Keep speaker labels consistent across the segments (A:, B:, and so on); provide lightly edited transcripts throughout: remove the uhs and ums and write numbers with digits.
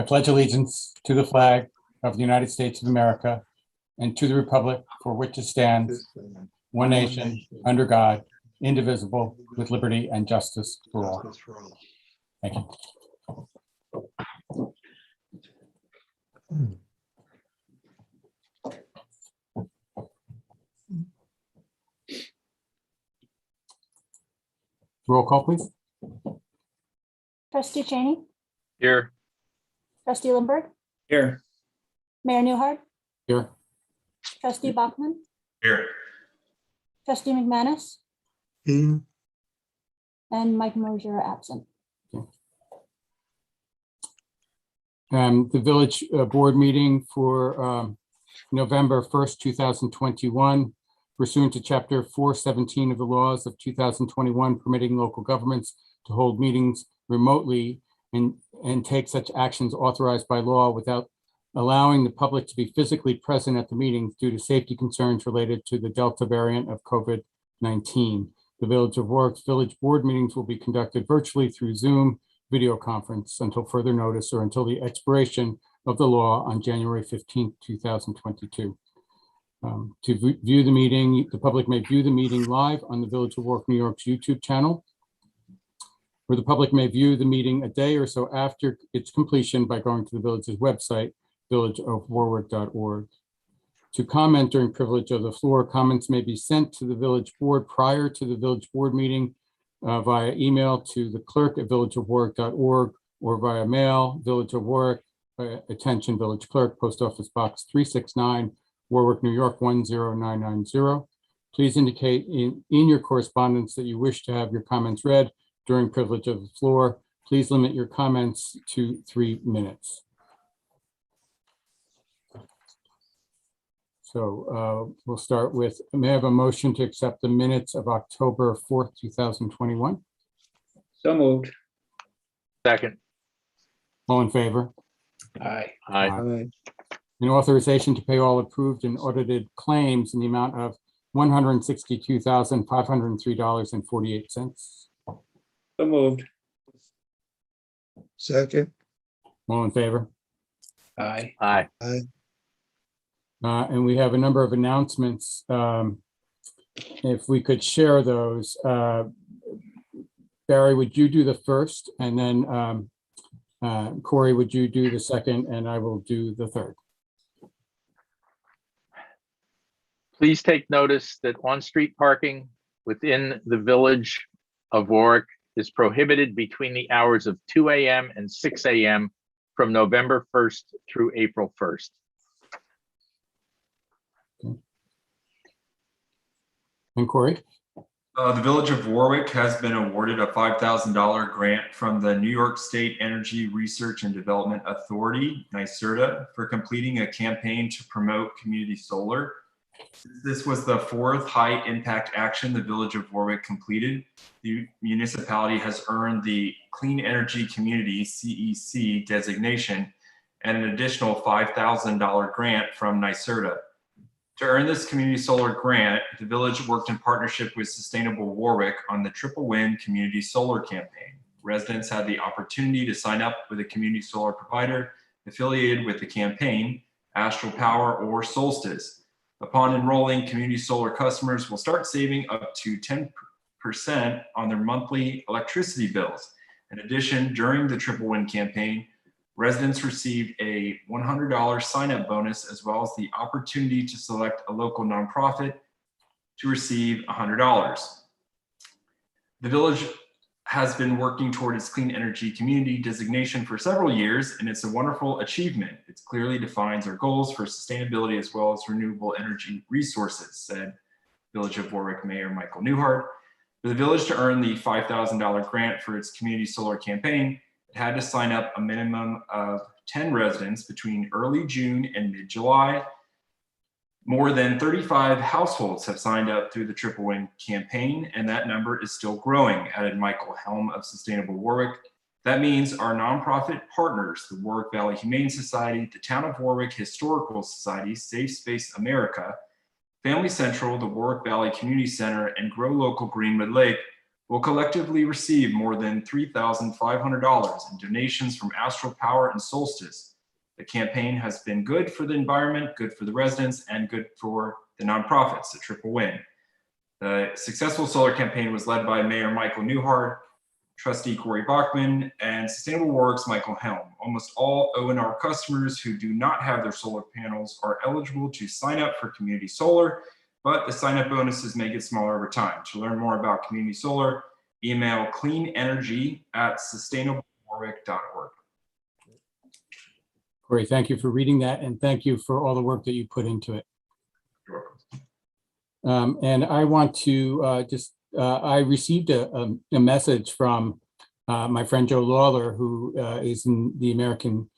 A: pledge allegiance to the flag of the United States of America and to the republic for which it stands, one nation, under God, indivisible, with liberty and justice for all. Thank you. Roll call, please.
B: Trustee Cheney,
C: Here.
B: Trustee Lindbergh,
C: Here.
B: Mayor Newhart,
A: Here.
B: Trustee Bachman,
C: Here.
B: Trustee McManus,
D: Here.
B: and Mike Mosier absent.
A: The village board meeting for November 1st, 2021, pursuant to Chapter 417 of the laws of 2021, permitting local governments to hold meetings remotely and take such actions authorized by law without allowing the public to be physically present at the meetings due to safety concerns related to the Delta variant of COVID-19. The Village of Warwick's village board meetings will be conducted virtually through Zoom video conference until further notice or until the expiration of the law on January 15th, 2022. To view the meeting, the public may view the meeting live on the Village of Warwick, New York's YouTube channel, where the public may view the meeting a day or so after its completion by going to the village's website, villageofwarwick.org. To comment during privilege of the floor, comments may be sent to the village board prior to the village board meeting via email to the clerk at villageofwarwick.org or via mail, Village of Warwick, attention Village Clerk, Post Office Box 369, Warwick, New York 10990. Please indicate in your correspondence that you wish to have your comments read during privilege of the floor. Please limit your comments to 3 minutes. So we'll start with, may I have a motion to accept the minutes of October 4th, 2021?
C: So moved. Second.
A: All in favor?
C: Aye.
D: Aye.
A: An authorization to pay all approved and audited claims in the amount of $162,503.48.
C: So moved.
D: Second.
A: All in favor?
C: Aye. Aye.
D: Aye.
A: And we have a number of announcements. If we could share those. Barry, would you do the first? And then Corey, would you do the second? And I will do the third.
E: Please take notice that on-street parking within the Village of Warwick is prohibited between the hours of 2 a.m. and 6 a.m. from November 1st through April 1st.
A: And Corey?
F: The Village of Warwick has been awarded a $5,000 grant from the New York State Energy Research and Development Authority, NYSERDA, for completing a campaign to promote community solar. This was the fourth high impact action the Village of Warwick completed. The municipality has earned the Clean Energy Community CEC designation and an additional $5,000 grant from NYSERDA. To earn this community solar grant, the village worked in partnership with Sustainable Warwick on the Triple Win Community Solar Campaign. Residents had the opportunity to sign up with a community solar provider affiliated with the campaign, Astral Power or Solstice. Upon enrolling, community solar customers will start saving up to 10% on their monthly electricity bills. In addition, during the Triple Win campaign, residents received a $100 sign-up bonus, as well as the opportunity to select a local nonprofit to receive $100. The village has been working toward its clean energy community designation for several years, and it's a wonderful achievement. It clearly defines our goals for sustainability as well as renewable energy resources, said Village of Warwick Mayor Michael Newhart. For the village to earn the $5,000 grant for its community solar campaign, it had to sign up a minimum of 10 residents between early June and mid-July. More than 35 households have signed up through the Triple Win campaign, and that number is still growing, added Michael Helm of Sustainable Warwick. That means our nonprofit partners, the Warwick Valley Humane Society, the Town of Warwick Historical Society, Safe Space America, Family Central, the Warwick Valley Community Center, and Grow Local Greenwood Lake will collectively receive more than $3,500 in donations from Astral Power and Solstice. The campaign has been good for the environment, good for the residents, and good for the nonprofits, a triple win. The successful solar campaign was led by Mayor Michael Newhart, Trustee Corey Bachman, and Sustainable Warwick's Michael Helm. Almost all O&R customers who do not have their solar panels are eligible to sign up for community solar, but the sign-up bonuses may get smaller over time. To learn more about community solar, email cleanenergy@sustainablewarwick.org.
A: Corey, thank you for reading that, and thank you for all the work that you put into it.
F: You're welcome.
A: And I want to I received a message from my friend Joe Lawler, who is in the American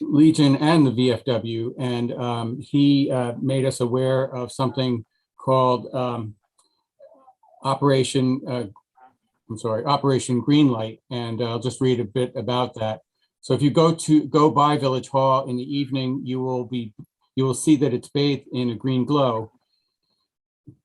A: Legion and the VFW, and he made us aware of something called Operation Greenlight, and I'll just read a bit about that. So if you go by Village Hall in the evening, you will see that it's bathed in a green glow.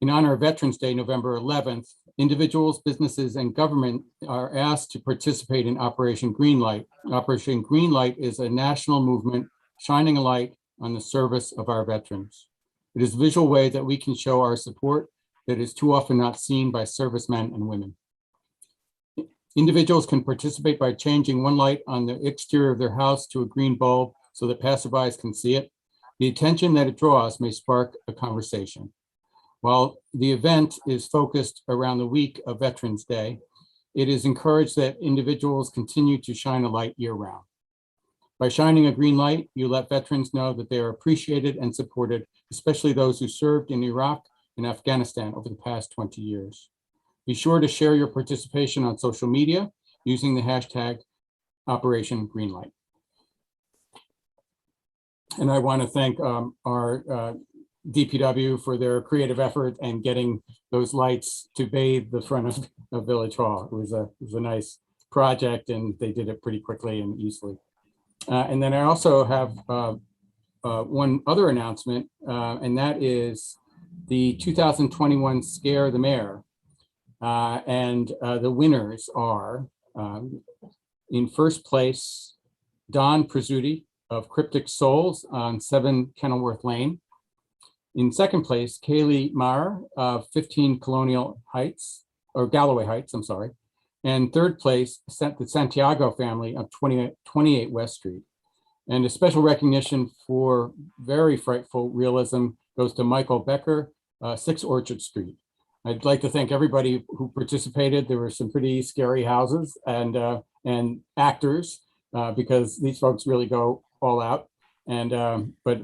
A: In honor of Veterans Day, November 11th, individuals, businesses, and government are asked to participate in Operation Greenlight. Operation Greenlight is a national movement shining a light on the service of our veterans. It is a visual way that we can show our support that is too often not seen by servicemen and women. Individuals can participate by changing one light on the exterior of their house to a green bulb so that passerbys can see it. The attention that it draws may spark a conversation. While the event is focused around the week of Veterans Day, it is encouraged that individuals continue to shine a light year-round. By shining a green light, you let veterans know that they are appreciated and supported, especially those who served in Iraq and Afghanistan over the past 20 years. Be sure to share your participation on social media using the hashtag Operation Greenlight. And I want to thank our DPW for their creative effort and getting those lights to bathe the front of Village Hall. It was a nice project, and they did it pretty quickly and easily. And then I also have one other announcement, and that is the 2021 Scare the Mayor. And the winners are, in first place, Don Prezzuti of Cryptic Souls on 7 Kenilworth Lane. In second place, Kaylee Maher of 15 Colonial Heights, or Galloway Heights, I'm sorry. And third place, the Santiago family of 28 West Street. And a special recognition for very frightful realism goes to Michael Becker, 6 Orchard Street. I'd like to thank everybody who participated. There were some pretty scary houses and actors because these folks really go all out. And but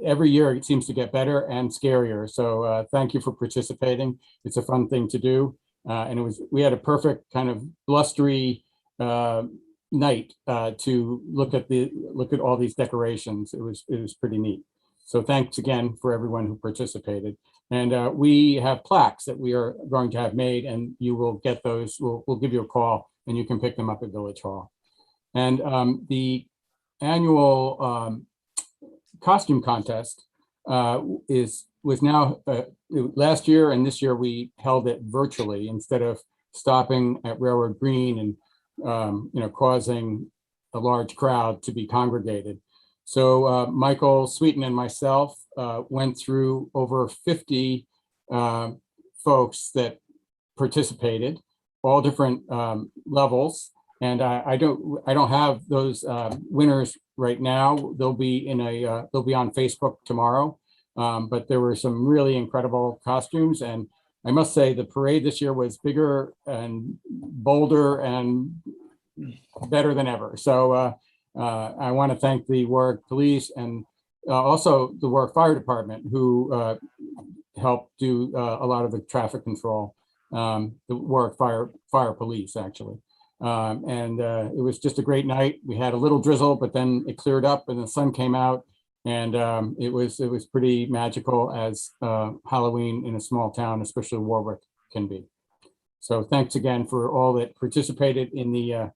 A: every year it seems to get better and scarier. So thank you for participating. It's a fun thing to do. And we had a perfect kind of blustery night to look at all these decorations. It was pretty neat. So thanks again for everyone who participated. And we have plaques that we are going to have made, and you will get those. We'll give you a call and you can pick them up at Village Hall. And the annual costume contest was now last year, and this year we held it virtually instead of stopping at Railroad Green and causing a large crowd to be congregated. So Michael Sweeten and myself went through over 50 folks that participated, all different levels. And I don't have those winners right now. They'll be on Facebook tomorrow. But there were some really incredible costumes, and I must say the parade this year was bigger and bolder and better than ever. So I want to thank the Warwick Police and also the Warwick Fire Department, who helped do a lot of the traffic control. The Warwick Fire Police, actually. And it was just a great night. We had a little drizzle, but then it cleared up and the sun came out, and it was pretty magical, as Halloween in a small town, especially Warwick, can be. So thanks again for all that participated in the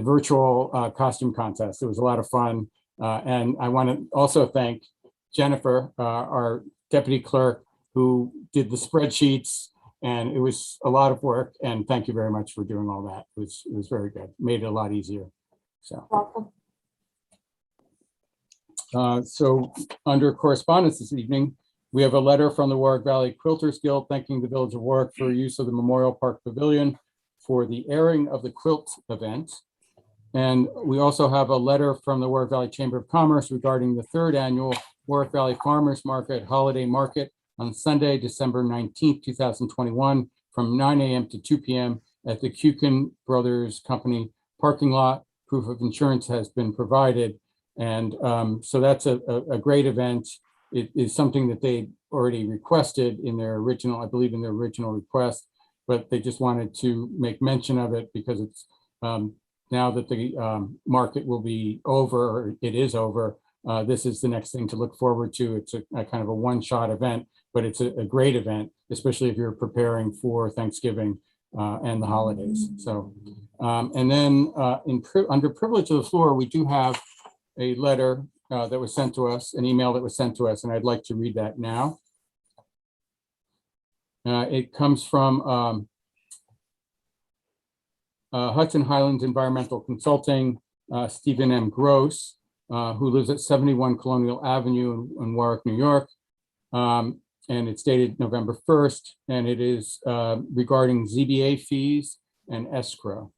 A: virtual costume contest. It was a lot of fun, and I want to also thank Jennifer, our deputy clerk, who did the spreadsheets And it was a lot of work, and thank you very much for doing all that. It was very good, made it a lot easier. So,
B: Welcome.
A: so under correspondence this evening, we have a letter from the Warwick Valley Quilters Guild thanking the Village of Warwick for use of the Memorial Park Pavilion for the airing of the quilt event. And we also have a letter from the Warwick Valley Chamber of Commerce regarding the 3rd annual Warwick Valley Farmers Market Holiday Market on Sunday, December 19th, 2021, from 9 a.m. to 2 p.m. at the Kukin Brothers Company parking lot. Proof of insurance has been provided. And so that's a great event. It is something that they already requested in their original, I believe in their original request, but they just wanted to make mention of it because it's now that the market will be over, or it is over, this is the next thing to look forward to. It's a kind of a one-shot event, but it's a great event, especially if you're preparing for Thanksgiving and the holidays. So, and then under privilege of the floor, we do have a letter that was sent to us, an email that was sent to us, and I'd like to read that now. It comes from Hudson Highlands Environmental Consulting, Stephen M. Gross, who lives at 71 Colonial Avenue in Warwick, New York. And it's dated November 1st, and it is regarding ZBA fees and escrow.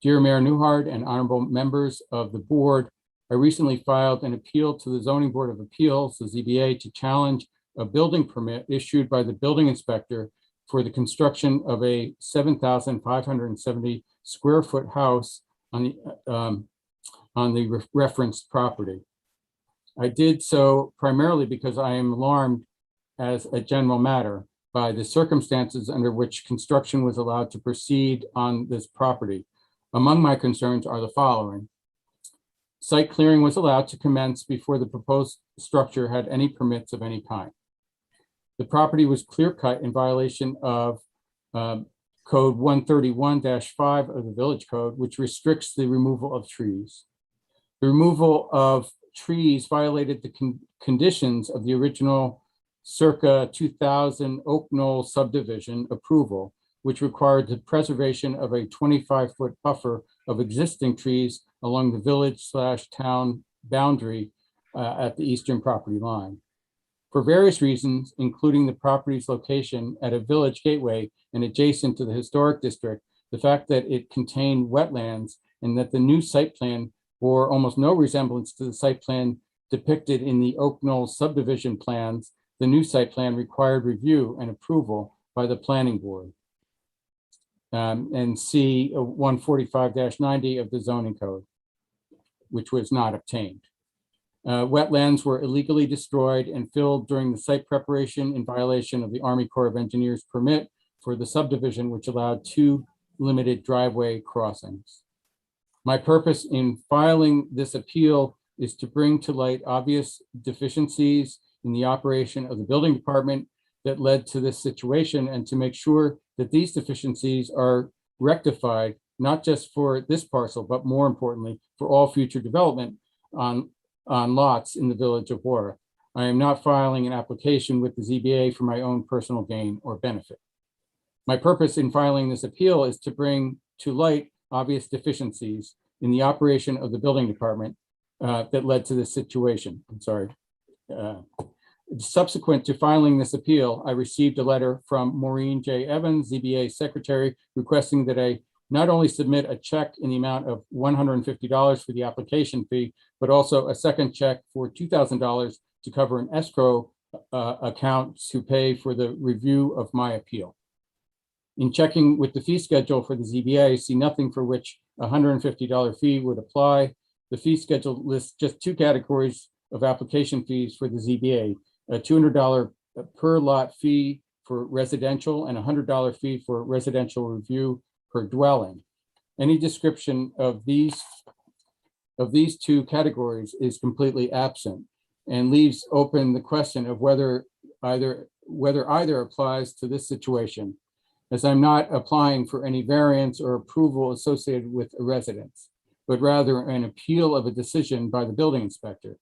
A: Dear Mayor Newhart and honorable members of the board, I recently filed an appeal to the Zoning Board of Appeals, the ZBA, to challenge a building permit issued by the building inspector for the construction of a 7,570 square foot house on the referenced property. I did so primarily because I am alarmed as a general matter by the circumstances under which construction was allowed to proceed on this property. Among my concerns are the following. Site clearing was allowed to commence before the proposed structure had any permits of any kind. The property was clear cut in violation of Code 131-5 of the Village Code, which restricts the removal of trees. The removal of trees violated the conditions of the original circa 2000 Oak Knoll subdivision approval, which required the preservation of a 25-foot buffer of existing trees along the village/town boundary at the eastern property line. For various reasons, including the property's location at a village gateway and adjacent to the historic district, the fact that it contained wetlands, and that the new site plan bore almost no resemblance to the site plan depicted in the Oak Knoll subdivision plans, the new site plan required review and approval by the planning board. And C 145-90 of the zoning code, which was not obtained. Wetlands were illegally destroyed and filled during the site preparation in violation of the Army Corps of Engineers permit for the subdivision, which allowed 2 limited driveway crossings. My purpose in filing this appeal is to bring to light obvious deficiencies in the operation of the building department that led to this situation, and to make sure that these deficiencies are rectified, not just for this parcel, but more importantly, for all future development on lots in the Village of Warwick. I am not filing an application with the ZBA for my own personal gain or benefit. My purpose in filing this appeal is to bring to light obvious deficiencies in the operation of the building department that led to this situation. I'm sorry. Subsequent to filing this appeal, I received a letter from Maureen J. Evans, ZBA Secretary, requesting that I not only submit a check in the amount of $150 for the application fee, but also a second check for $2,000 to cover an escrow account to pay for the review of my appeal. In checking with the fee schedule for the ZBA, I see nothing for which a $150 fee would apply. The fee schedule lists just 2 categories of application fees for the ZBA, a $200 per lot fee for residential and a $100 fee for residential review per dwelling. Any description of these 2 categories is completely absent and leaves open the question of whether either applies to this situation, as I'm not applying for any variance or approval associated with a residence, but rather an appeal of a decision by the building inspector.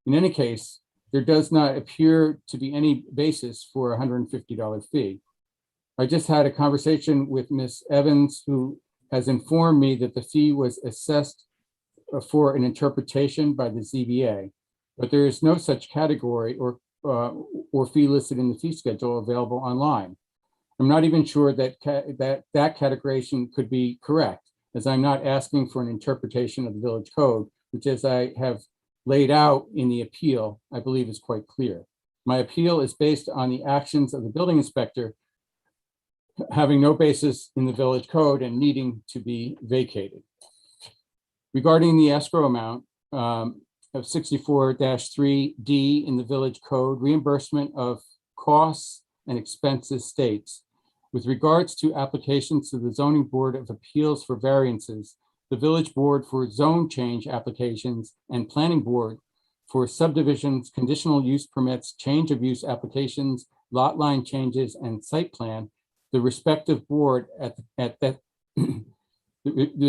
A: In any case, there does not appear to be any basis for a $150 fee. I just had a conversation with Ms. Evans, who has informed me that the fee was assessed for an interpretation by the ZBA, but there is no such category or fee listed in the fee schedule available online. I'm not even sure that that categorization could be correct, as I'm not asking for an interpretation of the village code, which, as I have laid out in the appeal, I believe is quite clear. My appeal is based on the actions of the building inspector having no basis in the village code and needing to be vacated. Regarding the escrow amount of 64-3D in the village code, reimbursement of costs and expenses states, with regards to applications to the zoning board of appeals for variances, the village board for zone change applications and planning board for subdivisions, conditional use permits, change of use applications, lot line changes, and site plan, the respective board at the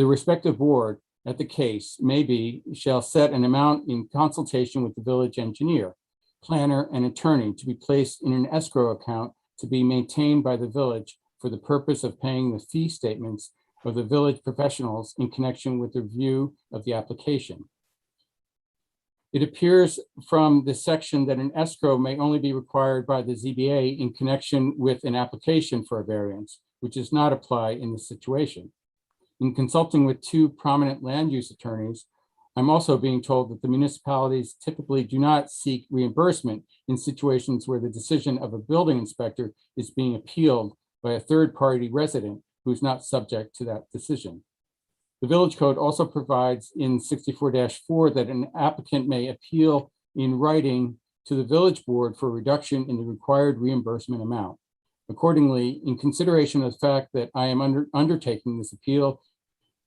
A: respective board at the case shall set an amount in consultation with the village engineer, planner, and attorney to be placed in an escrow account to be maintained by the village for the purpose of paying the fee statements of the village professionals in connection with the review of the application. It appears from this section that an escrow may only be required by the ZBA in connection with an application for a variance, which does not apply in this situation. In consulting with two prominent land use attorneys, I'm also being told that the municipalities typically do not seek reimbursement in situations where the decision of a building inspector is being appealed by a third-party resident who is not subject to that decision. The village code also provides in 64-4 that an applicant may appeal in writing to the village board for a reduction in the required reimbursement amount. Accordingly, in consideration of the fact that I am undertaking this appeal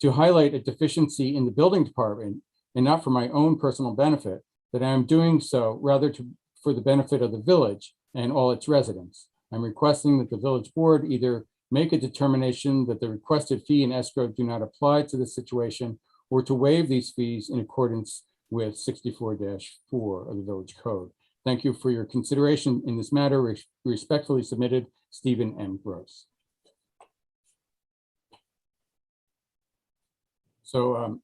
A: to highlight a deficiency in the building department and not for my own personal benefit, that I am doing so rather for the benefit of the village and all its residents. I'm requesting that the village board either make a determination that the requested fee and escrow do not apply to this situation, or to waive these fees in accordance with 64-4 of the village code. Thank you for your consideration in this matter. Respectfully submitted, Stephen M. Gross. So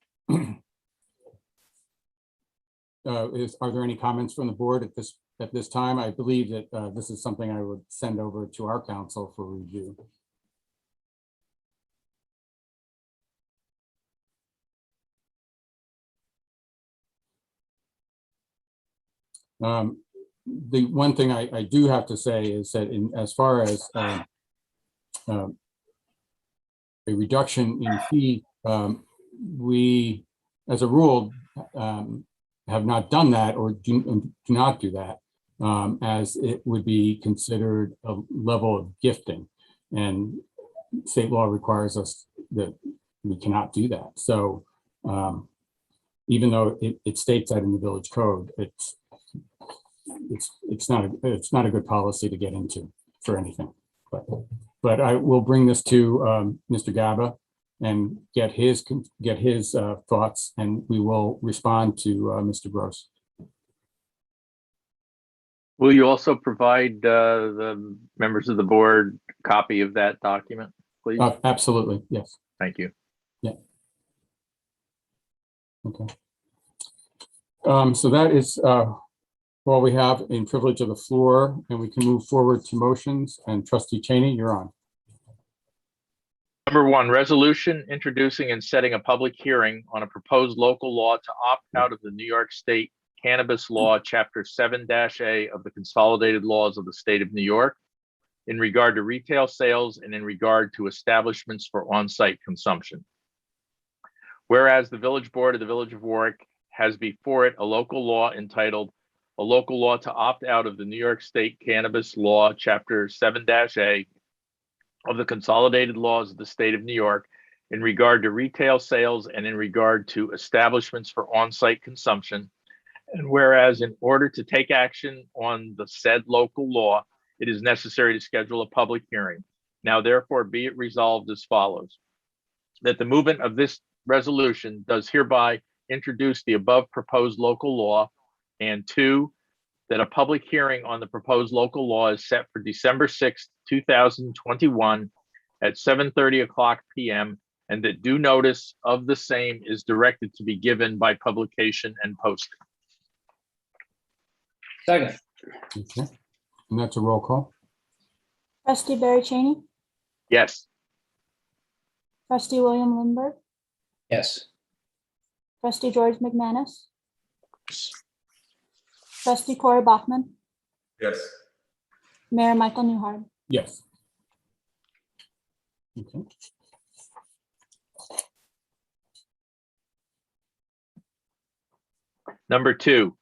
A: are there any comments from the board at this time? I believe that this is something I would send over to our council for review. The one thing I do have to say is that as far as a reduction in fee, we, as a rule, have not done that or do not do that, as it would be considered a level of gifting, and state law requires us that we cannot do that. So even though it states that in the village code, it's not a good policy to get into for anything. But I will bring this to Mr. Gaba and get his thoughts, and we will respond to Mr. Gross.
E: Will you also provide the members of the board a copy of that document, please?
A: Absolutely, yes.
E: Thank you.
A: Yeah. Okay. So that is all we have in privilege of the floor, and we can move forward to motions. And Trustee Cheney, you're on.
E: Number one, resolution introducing and setting a public hearing on a proposed local law to opt out of the New York State Cannabis Law, Chapter 7-A of the Consolidated Laws of the State of New York in regard to retail sales and in regard to establishments for on-site consumption. Whereas the Village Board of the Village of Warwick has before it a local law entitled "A Local Law to Opt Out of the New York State Cannabis Law, Chapter 7-A of the Consolidated Laws of the State of New York in regard to retail sales and in regard to establishments for on-site consumption. And whereas in order to take action on the said local law, it is necessary to schedule a public hearing. Now therefore be it resolved as follows: that the movement of this resolution does hereby introduce the above proposed local law, and two, that a public hearing on the proposed local law is set for December 6th, 2021 at 7:30 p.m. and that due notice of the same is directed to be given by publication and posting.
C: Second.
A: Okay. And that's a roll call.
B: Trustee Barry Cheney,
E: Yes.
B: trustee William Lindbergh,
C: Yes.
B: trustee George McManus, trustee Corey Bachman,
F: Yes.
B: Mayor Michael Newhart.
A: Yes. Okay.
E: Number 2,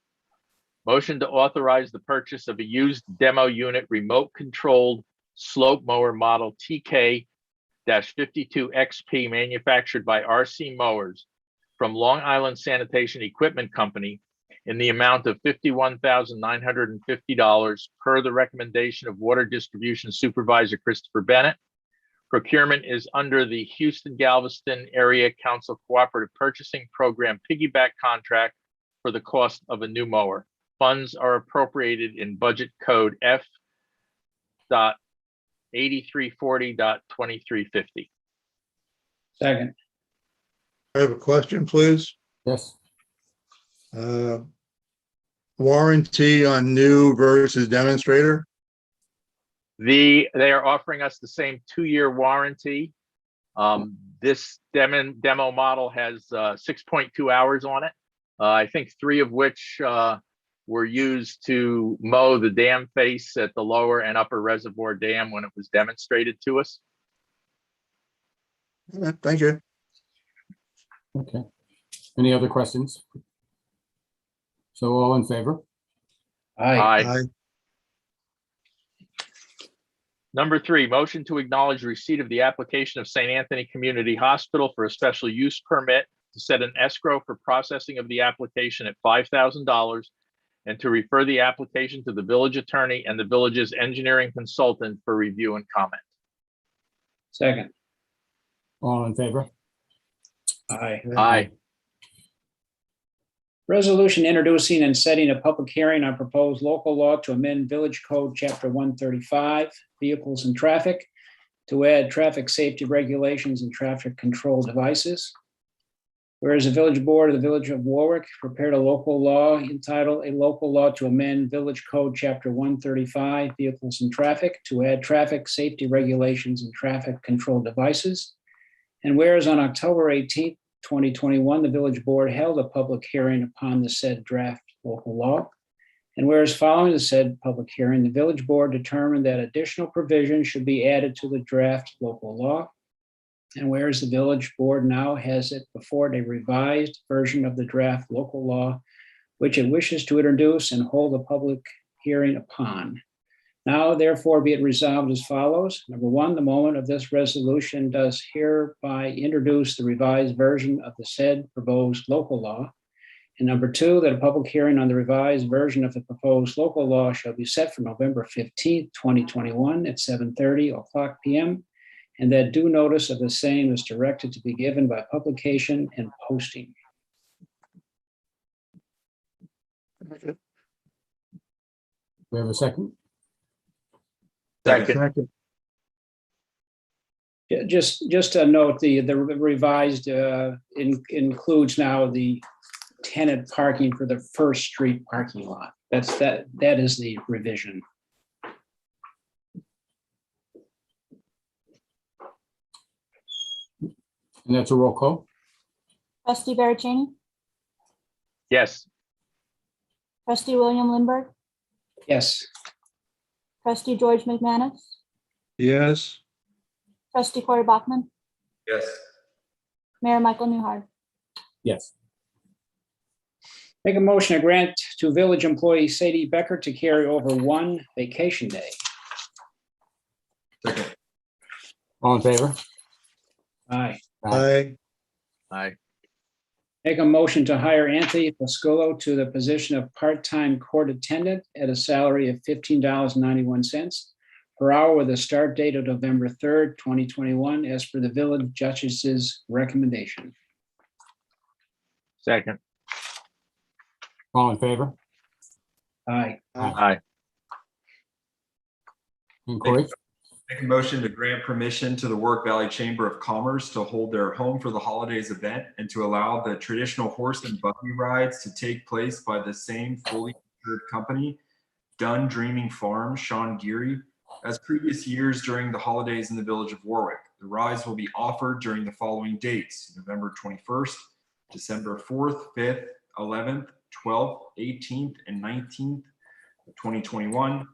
E: motion to authorize the purchase of a used demo unit remote controlled slope mower model TK-52XP manufactured by RC Mowers from Long Island Sanitation Equipment Company in the amount of $51,950 per the recommendation of Water Distribution Supervisor Christopher Bennett. Procurement is under the Houston Galveston Area Council Cooperative Purchasing Program piggyback contract for the cost of a new mower. Funds are appropriated in budget code F.8340.2350.
C: Second.
D: I have a question, please.
A: Yes.
D: Warranty on new versus demonstrator?
E: They are offering us the same 2-year warranty. This demo model has 6.2 hours on it. I think 3 of which were used to mow the dam face at the lower and upper reservoir dam when it was demonstrated to us.
D: Thank you.
A: Okay. Any other questions? So all in favor?
C: Aye.
E: Aye.
D: Aye.
E: Number 3, motion to acknowledge receipt of the application of St. Anthony Community Hospital for a special use permit to set an escrow for processing of the application at $5,000 and to refer the application to the village attorney and the village's engineering consultant for review and comment.
C: Second.
A: All in favor?
C: Aye.
E: Aye.
C: Resolution introducing and setting a public hearing on proposed local law to amend Village Code Chapter 135, Vehicles and Traffic, to add traffic safety regulations and traffic control devices. Whereas the Village Board of the Village of Warwick prepared a local law entitled A Local Law to Amend Village Code Chapter 135, Vehicles and Traffic, to add traffic safety regulations and traffic control devices. And whereas on October 18th, 2021, the Village Board held a public hearing upon the said draft local law. And whereas following the said public hearing, the Village Board determined that additional provisions should be added to the draft local law. And whereas the Village Board now has it before it a revised version of the draft local law, which it wishes to introduce and hold a public hearing upon. Now, therefore, be it resolved as follows. Number 1, the moment of this resolution does hereby introduce the revised version of the said proposed local law. And number 2, that a public hearing on the revised version of the proposed local law shall be set for November 15th, 2021 at 7:30 p.m. And that due notice of the same is directed to be given by publication and posting.
A: We have a second?
E: Second.
C: Yeah, just a note, the revised includes now the tenant parking for the First Street parking lot. That is the revision.
A: And that's a roll call?
B: Trustee Barry Cheney,
E: Yes.
B: trustee William Lindbergh,
C: Yes.
B: trustee George McManus,
D: Yes.
B: trustee Corey Bachman,
F: Yes.
B: Mayor Michael Newhart.
A: Yes.
C: Make a motion to grant to village employee Sadie Becker to carry over 1 vacation day.
F: Second.
A: All in favor?
C: Aye.
D: Aye.
E: Aye.
C: Make a motion to hire Anthony Pascolo to the position of part-time court attendant at a salary of $15.91 per hour with a start date of November 3rd, 2021, as per the village judge's recommendation.
E: Second.
A: All in favor?
C: Aye.
E: Aye.
A: And Corey?
F: Make a motion to grant permission to the Warwick Valley Chamber of Commerce to hold their Home for the Holidays event and to allow the traditional horse and buggy rides to take place by the same fully insured company, Done Dreaming Farm, Sean Geary, as previous years during the holidays in the village of Warwick. The rides will be offered during the following dates: November 21st, December 4th, 5th, 11th, 12th, 18th, and 19th of 2021.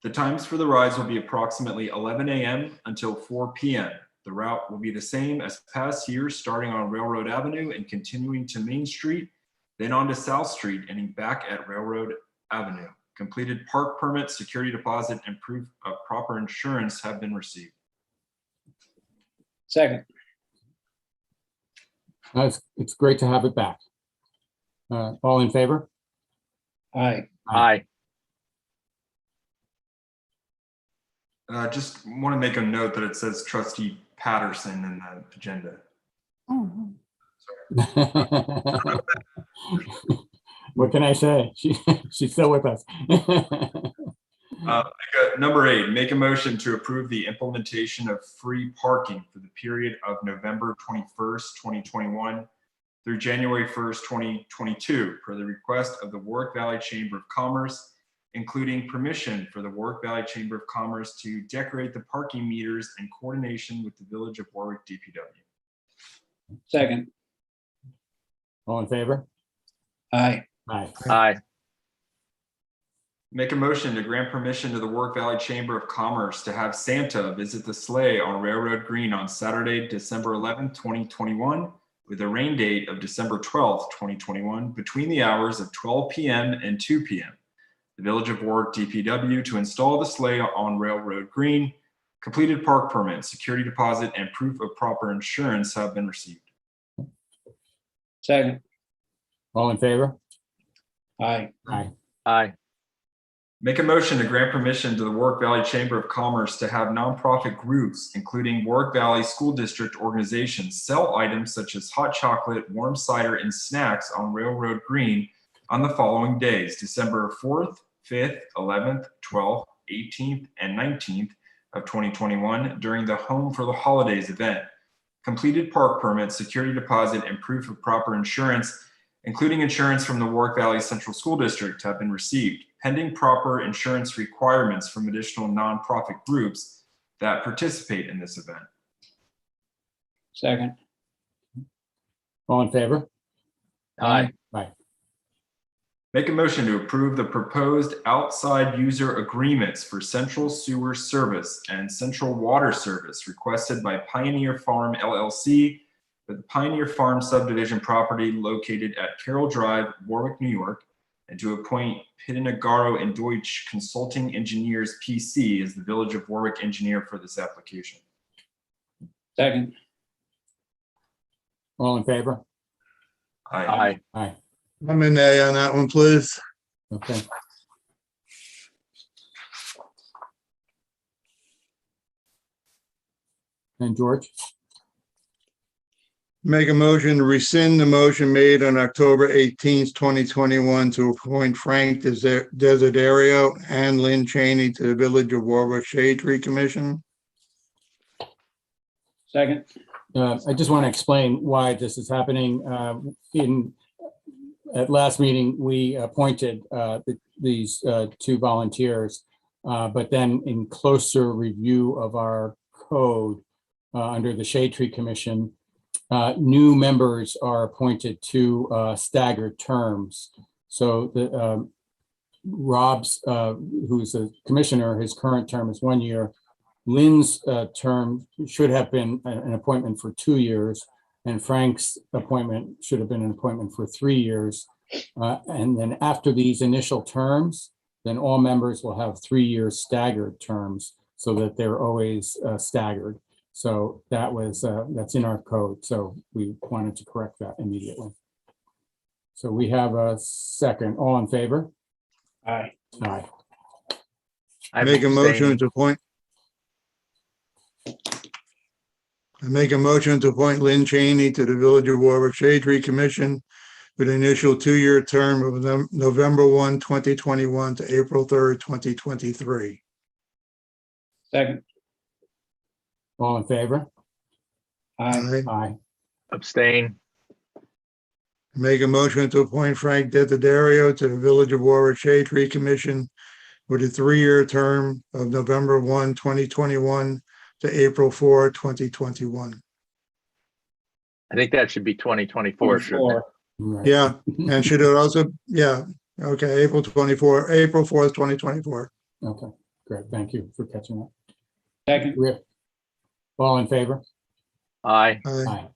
F: The times for the rides will be approximately 11 a.m. until 4 p.m. The route will be the same as past years, starting on Railroad Avenue and continuing to Main Street, then on to South Street, ending back at Railroad Avenue. Completed park permit, security deposit, and proof of proper insurance have been received.
C: Second.
A: It's great to have it back. All in favor?
C: Aye.
E: Aye.
F: Just want to make a note that it says Trustee Patterson in the agenda.
B: Oh,
A: What can I say? She's still with us.
F: Number 8, make a motion to approve the implementation of free parking for the period of November 21st, 2021 through January 1st, 2022, per the request of the Warwick Valley Chamber of Commerce, including permission for the Warwick Valley Chamber of Commerce to decorate the parking meters in coordination with the Village of Warwick DPW.
C: Second.
A: All in favor?
C: Aye.
A: Aye.
E: Aye.
F: Make a motion to grant permission to the Warwick Valley Chamber of Commerce to have Santa visit the sleigh on Railroad Green on Saturday, December 11th, 2021, with a rain date of December 12th, 2021, between the hours of 12 p.m. and 2 p.m. The Village of Warwick DPW to install the sleigh on Railroad Green. Completed park permit, security deposit, and proof of proper insurance have been received.
C: Second.
A: All in favor?
C: Aye.
A: Aye.
E: Aye.
F: Make a motion to grant permission to the Warwick Valley Chamber of Commerce to have nonprofit groups, including Warwick Valley School District organizations, sell items such as hot chocolate, warm cider, and snacks on Railroad Green on the following days: December 4th, 5th, 11th, 12th, 18th, and 19th of 2021 during the Home for the Holidays event. Completed park permit, security deposit, and proof of proper insurance, including insurance from the Warwick Valley Central School District, have been received, pending proper insurance requirements from additional nonprofit groups that participate in this event.
C: Second.
A: All in favor?
E: Aye.
A: Aye.
F: Make a motion to approve the proposed outside user agreements for Central Sewer Service and Central Water Service requested by Pioneer Farm LLC for the Pioneer Farm subdivision property located at Carroll Drive, Warwick, New York, and to appoint Pittenegaro and Deutsch Consulting Engineers PC as the Village of Warwick engineer for this application.
C: Second.
A: All in favor?
E: Aye.
A: Aye.
D: I'm an A on that one, please.
A: Okay. And George?
D: Make a motion to rescind the motion made on October 18th, 2021 to appoint Frank Desiderio and Lynn Cheney to the Village of Warwick Shade Tree Commission.
C: Second.
A: I just want to explain why this is happening. At last meeting, we appointed these two volunteers, but then in closer review of our code under the Shade Tree Commission, new members are appointed to staggered terms. So the Rob's, who's a commissioner, his current term is 1 year. Lynn's term should have been an appointment for 2 years, and Frank's appointment should have been an appointment for 3 years. And then after these initial terms, then all members will have 3 year staggered terms so that they're always staggered. So that's in our code. So we wanted to correct that immediately. So we have a second. All in favor?
C: Aye.
A: Aye.
E: I'm
D: Make a motion
E: abstaining.
D: to appoint. I make a motion to appoint Lynn Cheney to the Village of Warwick Shade Tree Commission with an initial 2-year term of November 1, 2021 to April 3rd, 2023.
C: Second.
A: All in favor?
C: Aye.
A: Aye.
E: Abstain.
D: Make a motion to appoint Frank Desiderio to the Village of Warwick Shade Tree Commission with a 3-year term of November 1, 2021 to April 4, 2021.
E: I think that should be 2024, shouldn't it?
A: Right.
D: Yeah, and should it also, yeah, okay, April 4th, 2024.
A: Okay, great. Thank you for catching that.
C: Second.
A: Rip. All in favor?
E: Aye.
D: I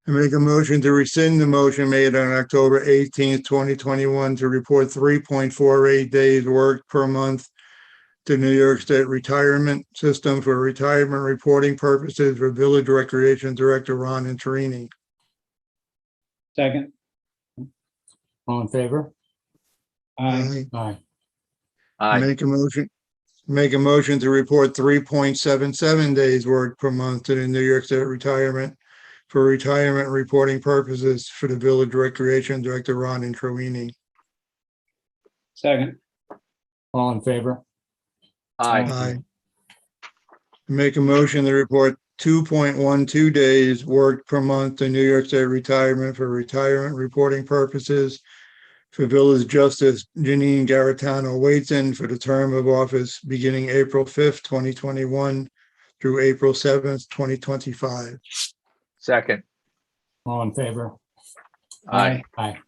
D: make a motion to rescind the motion made on October 18th, 2021 to report 3.48 days worked per month to New York State Retirement System for retirement reporting purposes for Village Recreation Director Ron Interini.
C: Second.
A: All in favor?
C: Aye.
A: Aye.
E: Aye.
D: Make a motion to report 3.77 days worked per month to the New York State Retirement for retirement reporting purposes for the Village Recreation Director Ron Interini.
C: Second.
A: All in favor?
E: Aye.
D: Make a motion to report 2.12 days worked per month to New York State Retirement for retirement reporting purposes for Village Justice Janine Garitano Waitson for the term of office beginning April 5th, 2021 through April 7th, 2025.
E: Second.
A: All in favor?
E: Aye.
A: Aye.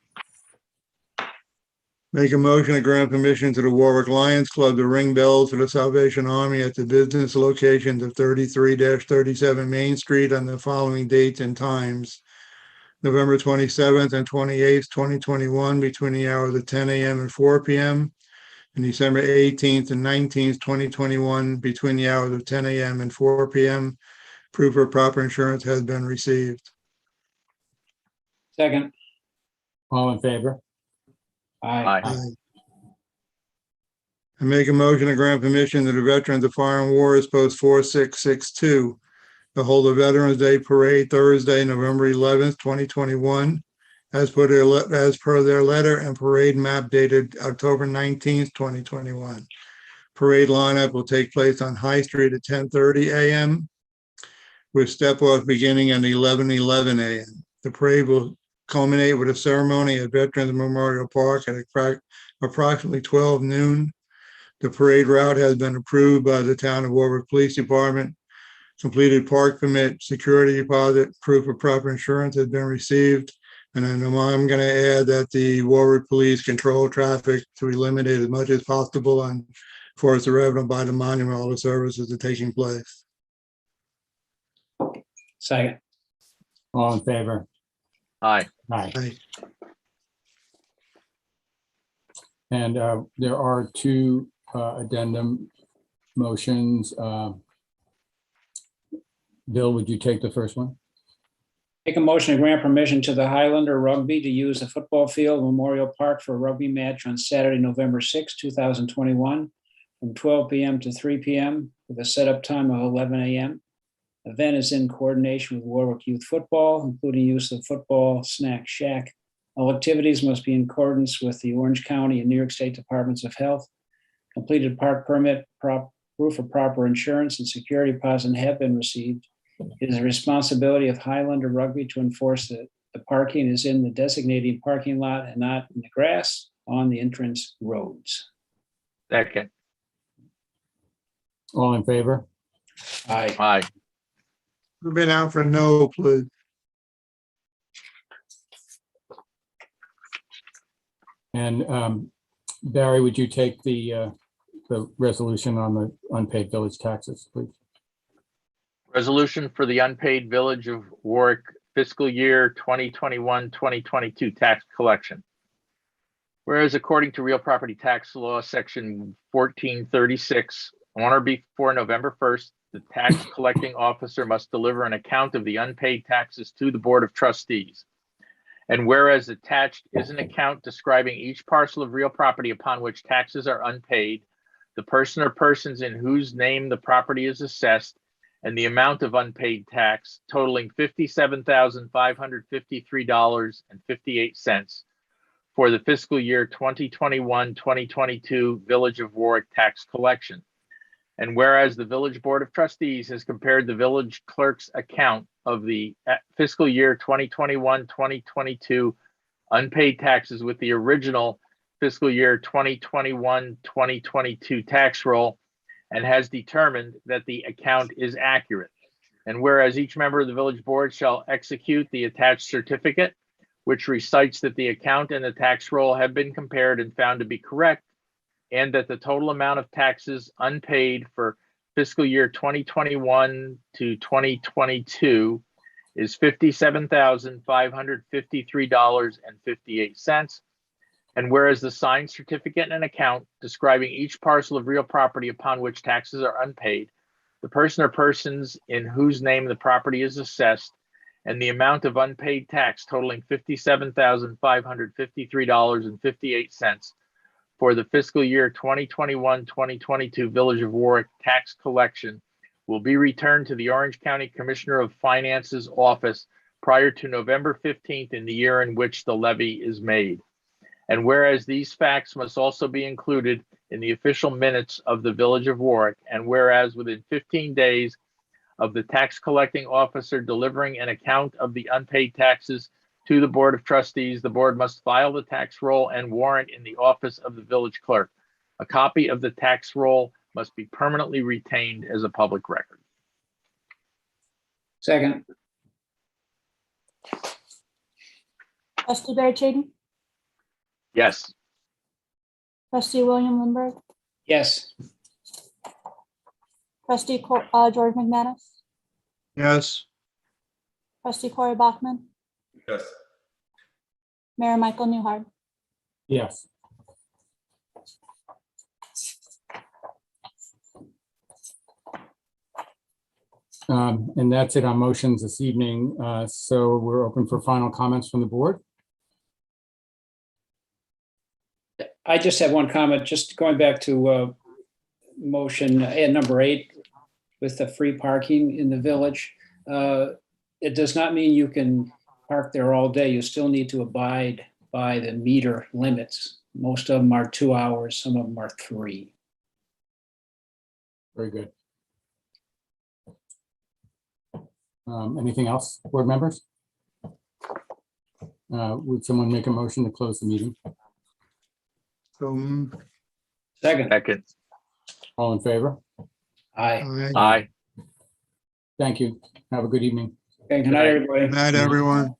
D: Make a motion to grant permission to the Warwick Lions Club to ring bells for the Salvation Army at the business locations of 33-37 Main Street on the following dates and times. November 27th and 28th, 2021, between the hours of 10 a.m. and 4 p.m. And December 18th and 19th, 2021, between the hours of 10 a.m. and 4 p.m. Proof of proper insurance has been received.
C: Second.
A: All in favor?
C: Aye.
E: Aye.
D: I make a motion to grant permission to the Veterans of Foreign Wars Post 4662 to hold a Veterans Day Parade Thursday, November 11th, 2021, as per their letter and parade map dated October 19th, 2021. Parade lineup will take place on High Street at 10:30 a.m. with step-off beginning at 11:11 a.m. The parade will culminate with a ceremony at Veterans Memorial Park at approximately 12 noon. The parade route has been approved by the Town of Warwick Police Department. Completed park permit, security deposit, proof of proper insurance has been received. And then I'm going to add that the Warwick Police control traffic to eliminate as much as possible on Forest Avenue by the monument. All the services are taking place.
C: Second.
A: All in favor?
E: Aye.
A: Aye.
D: Aye.
A: And there are two addendum motions. Bill, would you take the first one?
C: Make a motion to grant permission to the Highlander Rugby to use the football field Memorial Park for a rugby match on Saturday, November 6, 2021, from 12 p.m. to 3 p.m. with a setup time of 11 a.m. Event is in coordination with Warwick Youth Football, including use of football snack shack. All activities must be in accordance with the Orange County and New York State Departments of Health. Completed park permit, proof of proper insurance, and security deposit have been received. It is the responsibility of Highlander Rugby to enforce that the parking is in the designated parking lot and not in the grass on the entrance roads.
E: Second.
A: All in favor?
C: Aye.
E: Aye.
D: We've been out for no, please.
A: And Barry, would you take the resolution on the unpaid village taxes, please?
E: Resolution for the unpaid Village of Warwick fiscal year 2021-2022 tax collection. Whereas according to real property tax law, section 1436, on or before November 1st, the tax collecting officer must deliver an account of the unpaid taxes to the Board of Trustees. And whereas attached is an account describing each parcel of real property upon which taxes are unpaid, the person or persons in whose name the property is assessed, and the amount of unpaid tax totaling $57,553.58 for the fiscal year 2021-2022 Village of Warwick tax collection. And whereas the Village Board of Trustees has compared the village clerk's account of the fiscal year 2021-2022 unpaid taxes with the original fiscal year 2021-2022 tax roll and has determined that the account is accurate. And whereas each member of the village board shall execute the attached certificate, which recites that the account and the tax roll have been compared and found to be correct, and that the total amount of taxes unpaid for fiscal year 2021 to 2022 is $57,553.58. And whereas the signed certificate and account describing each parcel of real property upon which taxes are unpaid, the person or persons in whose name the property is assessed, and the amount of unpaid tax totaling $57,553.58 for the fiscal year 2021-2022 Village of Warwick tax collection will be returned to the Orange County Commissioner of Finance's office prior to November 15th in the year in which the levy is made. And whereas these facts must also be included in the official minutes of the Village of Warwick, and whereas within 15 days of the tax collecting officer delivering an account of the unpaid taxes to the Board of Trustees, the board must file the tax roll and warrant in the office of the village clerk. A copy of the tax roll must be permanently retained as a public record.
C: Second.
B: Trustee Barry-Chaden,
E: Yes.
B: trustee William Lindbergh,
C: Yes.
B: trustee George McManus,
D: yes,
B: trustee Corey Bachman,
F: Yes.
B: Mayor Michael Newhart.
A: Yes. And that's it on motions this evening. So we're open for final comments from the board.
C: I just have one comment, just going back to motion number 8 with the free parking in the village. It does not mean you can park there all day. You still need to abide by the meter limits. Most of them are 2 hours, some of them are 3.
A: Very good. Anything else, board members? Would someone make a motion to close the meeting?
D: so,
C: Second.
E: Second.
A: All in favor?
C: Aye.
D: aye.
E: Aye.
A: Thank you. Have a good evening.
C: Okay, good night, everybody.
D: Good night, everyone.